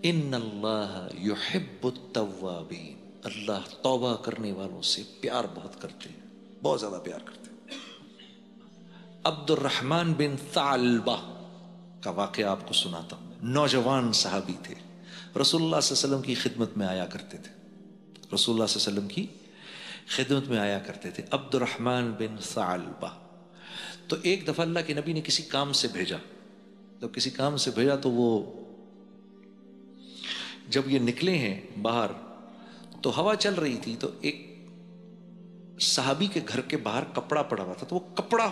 ان اللہ یحب التوابین، اللہ توبہ کرنے والوں سے پیار بہت کرتے ہیں، بہت زیادہ پیار کرتے ہیں۔ عبد الرحمن بن ثعلبہ کا واقعہ آپ کو سناتا ہوں۔ نوجوان صحابی تھے، رسول اللہ صلی اللہ علیہ وسلم کی خدمت میں آیا کرتے تھے، رسول اللہ صلی اللہ علیہ وسلم کی خدمت میں آیا کرتے تھے عبد الرحمن بن ثعلبہ۔ تو ایک دفعہ اللہ کے نبی نے کسی کام سے بھیجا، جب کسی کام سے بھیجا تو وہ جب یہ نکلے ہیں باہر تو ہوا چل رہی تھی، تو ایک صحابی کے گھر کے باہر کپڑا پڑا ہوا تھا، تو وہ کپڑا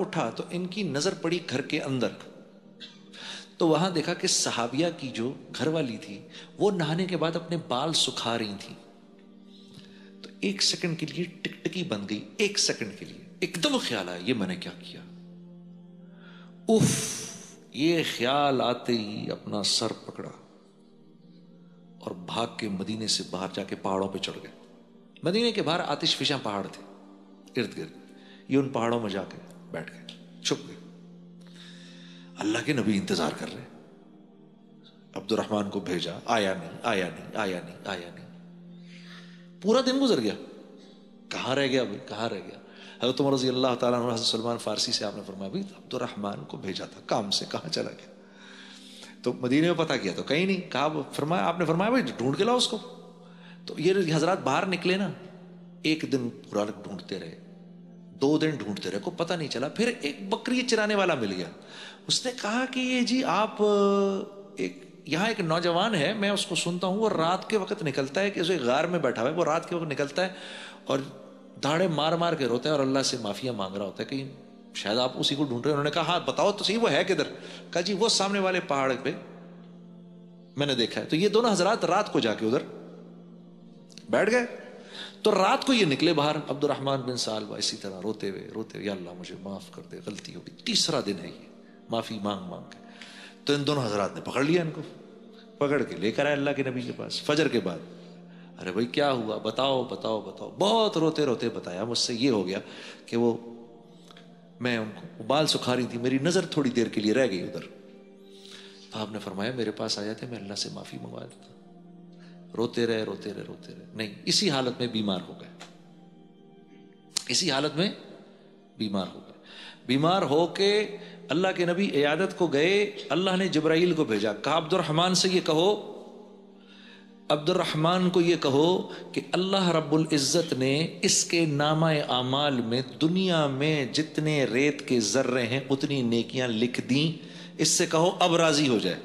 اٹھا تو ان کی نظر پڑی گھر کے اندر، تو وہاں دیکھا کہ صحابیہ کی جو گھر والی تھی وہ نہانے کے بعد اپنے بال سکھا رہی تھی۔ تو ایک سیکنڈ کے لیے ٹکٹکی بن گئی، ایک سیکنڈ کے لیے ایک دم خیال آیا یہ میں نے کیا کیا، اف، یہ خیال آتے ہی اپنا سر پکڑا اور بھاگ کے مدینے سے باہر جا کے پہاڑوں پہ چڑھ گئے۔ مدینے کے باہر آتش فشاں پہاڑ تھے ارد گرد، یہ ان پہاڑوں میں جا کے بیٹھ گئے، چھپ گئے۔ اللہ کے نبی انتظار کر رہے، عبد الرحمن کو بھیجا، آیا نہیں، پورا دن گزر گیا، کہاں رہ گیا بھائی، کہاں رہ گیا؟ حضرت عمر رضی اللہ تعالیٰ عنہ، حضرت سلمان فارسی سے آپ نے فرمایا بھائی عبد الرحمن کو بھیجا تھا کام سے، کہاں چلا گیا؟ تو مدینے میں پتہ کیا تو کہیں نہیں، کہا فرمایا، آپ نے فرمایا بھائی ڈھونڈ کے لاؤ اس کو۔ تو یہ حضرات باہر نکلے نا، ایک دن پورا ڈھونڈتے رہے، 2 دن ڈھونڈتے رہے، کو پتہ نہیں چلا۔ پھر ایک بکری چرانے والا مل گیا، اس نے کہا کہ یہ جی آپ یہاں ایک نوجوان ہے، میں اس کو سنتا ہوں، وہ رات کے وقت نکلتا ہے، کہ اسے غار میں بیٹھا ہوا ہے، وہ رات کے وقت نکلتا ہے اور دھاڑے مار مار کے روتا ہے اور اللہ سے معافیاں مانگ رہا ہوتا ہے، کہ شاید آپ اسی کو ڈھونڈ رہے ہیں۔ انہوں نے کہا ہاں بتاؤ تو صحیح وہ ہے کدھر؟ کہا جی وہ سامنے والے پہاڑ پہ میں نے دیکھا ہے۔ تو یہ دونوں حضرات رات کو جا کے ادھر بیٹھ گئے، تو رات کو یہ نکلے باہر، عبد الرحمن بن ثعلبہ اسی طرح روتے ہوئے، یا اللہ مجھے معاف کر دے، غلطی ہوگی، تیسرا دن ہے یہ، معافی مانگ کے۔ تو ان دونوں حضرات نے پکڑ لیا، ان کو پکڑ کے لے کر آئے اللہ کے نبی کے پاس فجر کے بعد۔ ارے بھائی کیا ہوا، بتاؤ۔ بہت روتے بتایا، مجھ سے یہ ہو گیا کہ وہ میں ان کو بال سکھا رہی تھی، میری نظر تھوڑی دیر کے لیے رہ گئی ادھر، تو آپ نے فرمایا میرے پاس آ جاتے میں اللہ سے معافی منگوا دیتا۔ روتے رہے نہیں، اسی حالت میں بیمار ہو گئے، بیمار ہو کے اللہ کے نبی عیادت کو گئے۔ اللہ نے جبرائیل کو بھیجا، کہا عبد الرحمن سے یہ کہو، عبد الرحمن کو یہ کہو کہ اللہ رب العزت نے اس کے نامہ اعمال میں دنیا میں جتنے ریت کے ذرے ہیں اتنی نیکیاں لکھ دیں، اس سے کہو اب راضی ہو جائے،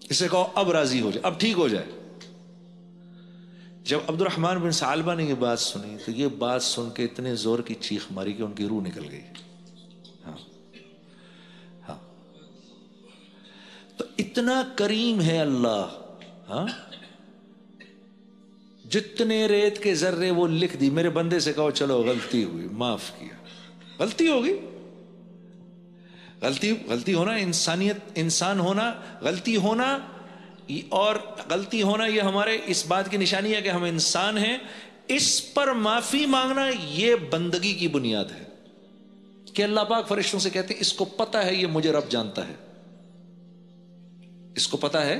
اسے کہو اب راضی ہو جائے، اب ٹھیک ہو جائے۔ جب عبد الرحمن بن ثعلبہ نے یہ بات سنی تو یہ بات سن کے اتنے زور کی چیخ ماری کہ ان کی روح نکل گئی۔ ہاں، تو اتنا کریم ہے اللہ، ہاں، جتنے ریت کے ذرے وہ لکھ دی۔ میرے بندے سے کہو چلو غلطی ہوئی، معاف کیا، غلطی ہوگی، غلطی ہونا انسان ہونا، غلطی ہونا اور غلطی ہونا یہ ہمارے اس بات کی نشانی ہے کہ ہم انسان ہیں۔ اس پر معافی مانگنا یہ بندگی کی بنیاد ہے کہ اللہ پاک فرشتوں سے کہتے ہیں اس کو پتا ہے یہ مجھے رب جانتا ہے، اس کو پتا ہے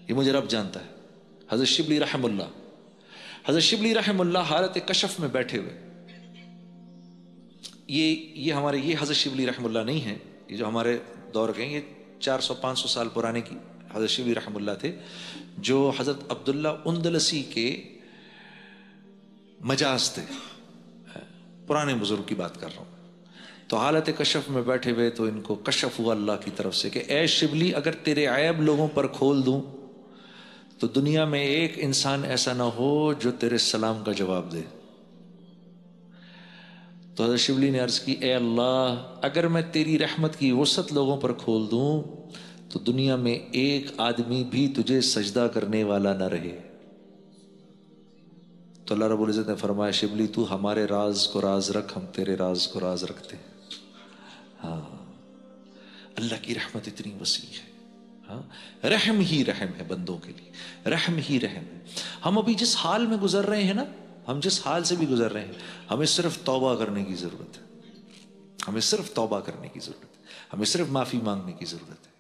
یہ مجھے رب جانتا ہے۔ حضرت شبلی رحم اللہ حالت کشف میں بیٹھے ہوئے، یہ ہمارے یہ حضرت شبلی رحم اللہ نہیں ہے، یہ جو ہمارے دور کے یہ 400-500 سال پرانے کی حضرت شبلی رحم اللہ تھے، جو حضرت عبداللہ اندلسی کے مجاز تھے، پرانے بزرگ کی بات کر رہا ہوں۔ تو حالت کشف میں بیٹھے ہوئے تو ان کو کشف ہوا اللہ کی طرف سے کہ اے شبلی اگر تیرے عیب لوگوں پر کھول دوں تو دنیا میں ایک انسان ایسا نہ ہو جو تیرے سلام کا جواب دے۔ تو حضرت شبلی نے عرض کی اے اللہ اگر میں تیری رحمت کی وسعت لوگوں پر کھول دوں تو دنیا میں ایک آدمی بھی تجھے سجدہ کرنے والا نہ رہے۔ تو اللہ رب العزت نے فرمایا شبلی تو ہمارے راز کو راز رکھ، ہم تیرے راز کو راز رکھتے ہیں۔ ہاں، اللہ کی رحمت اتنی وسیع ہے، ہاں، رحم ہی رحم ہے بندوں کے لیے، رحم ہی رحم ہے۔ ہم ابھی جس حال میں گزر رہے ہیں نا، ہم جس حال سے بھی گزر رہے ہیں، ہمیں صرف توبہ کرنے کی ضرورت ہے، ہمیں صرف توبہ کرنے کی ضرورت ہے, ہمیں صرف معافی مانگنے کی ضرورت ہے.